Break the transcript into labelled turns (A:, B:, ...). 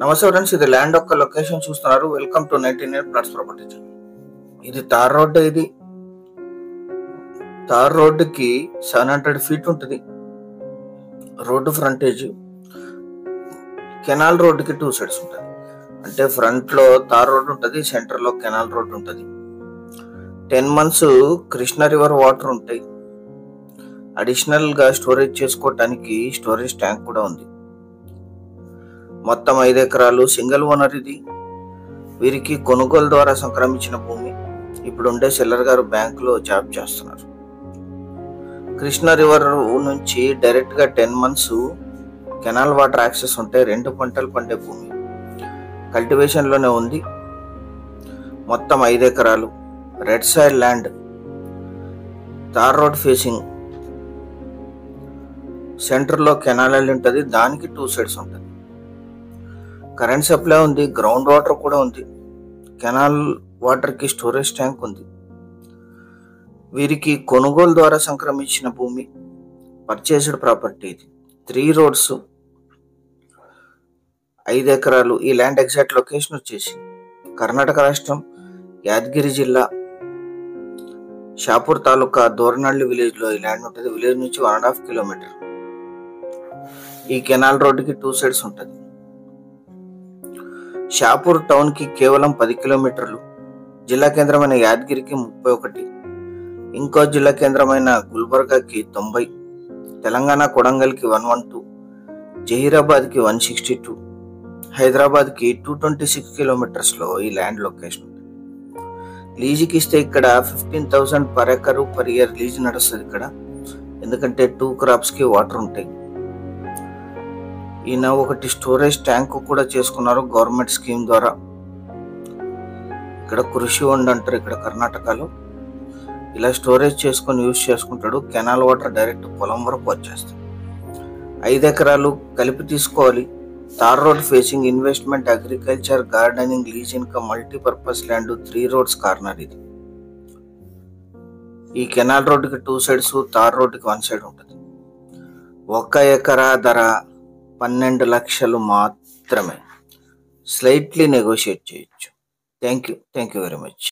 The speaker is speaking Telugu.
A: నమస్తే ఫ్రెండ్స్, ఇది ల్యాండ్ యొక్క లొకేషన్ చూస్తున్నారు. Welcome to 99 plots property channel. ఇది తార్ రోడ్. ఇది తార్ రోడ్డుకి 700 ఫీట్ ఉంటుంది రోడ్డు ఫ్రంటేజ్. కెనాల్ రోడ్డుకి 2 సైడ్స్ ఉంటుంది. అంటే ఫ్రంట్ లో తార్ రోడ్ ఉంటుంది, సెంటర్ లో కెనాల్ రోడ్ ఉంటుంది. 10 months కృష్ణ రివర్ వాటర్ ఉంటాయి. అడిషనల్ గా స్టోరేజ్ చేసుకోవటానికి స్టోరేజ్ ట్యాంక్ కూడా ఉంది. మొత్తం 5 ఎకరాలు సింగిల్ ఓనర్. ఇది వీరికి కొనుగోలు ద్వారా సంక్రమించిన భూమి. ఇప్పుడు ఉండే సెల్లర్ గారు బ్యాంకులో జాబ్ చేస్తున్నారు. కృష్ణ రివర్ నుంచి డైరెక్ట్ గా 10 months కెనాల్ వాటర్ యాక్సెస్ ఉంటాయి. 2 పంటలు పండే భూమి కల్టివేషన్ లోనే ఉంది. మొత్తం 5 ఎకరాలు red side land, tar road facing, centre లో కెనాల్ ఉంటుంది. దానికి 2 సైడ్స్ ఉంటుంది. కరెంట్ సప్లై ఉంది, గ్రౌండ్ వాటర్ కూడా ఉంది. కెనాల్ వాటర్ కి స్టోరేజ్ ట్యాంక్ ఉంది. వీరికి కొనుగోలు ద్వారా సంక్రమించిన భూమి, పర్చేస్డ్ ప్రాపర్టీ. ఇది 3 roads, 5 ఎకరాలు. ఈ ల్యాండ్ ఎగ్జాక్ట్ లొకేషన్ వచ్చేసి కర్ణాటక రాష్ట్రం, యాదగిరి జిల్లా, షాపూర్ తాలూకా, దోరనహళ్లి విలేజ్ లో ఈ ల్యాండ్ ఉంటుంది. విలేజ్ నుంచి 1.5 kilometers. ఈ కెనాల్ రోడ్డుకి 2 సైడ్స్ ఉంటుంది. షాపూర్ టౌన్ కి కేవలం 10 kilometers. జిల్లా కేంద్రమైన యాదగిరికి 31, ఇంకో జిల్లా కేంద్రమైన గుల్బర్గాకి 90, తెలంగాణ కొడంగల్ కి 112, జహీరాబాద్ కి 162, హైదరాబాద్ కి 226 kilometers లో ఈ ల్యాండ్ లొకేషన్. లీజుకి ఇస్తే ఇక్కడ 15,000 per acre per year lease నడుస్తుంది ఇక్కడ. ఎందుకంటే 2 crops కి వాటర్ ఉంటాయి. ఈయన ఒకటి స్టోరేజ్ ట్యాంక్ కూడా చేసుకున్నారు గవర్నమెంట్ స్కీమ్ ద్వారా. ఇక్కడ కృషి వండ్ అంటారు ఇక్కడ కర్ణాటకలో. ఇలా స్టోరేజ్ చేసుకొని యూజ్ చేసుకుంటాడు. కెనాల్ వాటర్ డైరెక్ట్ పొలం వరకు వచ్చేస్తాయి. 5 ఎకరాలు కలిపి తీసుకోవాలి. Tar road facing, investment, agriculture, gardening, lease income, multipurpose land, 3 roads corner. ఇది ఈ కెనాల్ రోడ్డుకి 2 sides, తార్ రోడ్డుకి 1 side ఉంటుంది. 1 ఎకరా ధర 12 లక్షలు మాత్రమే. స్లైట్లీ నెగోషియేట్ చేయొచ్చు. Thank you very much.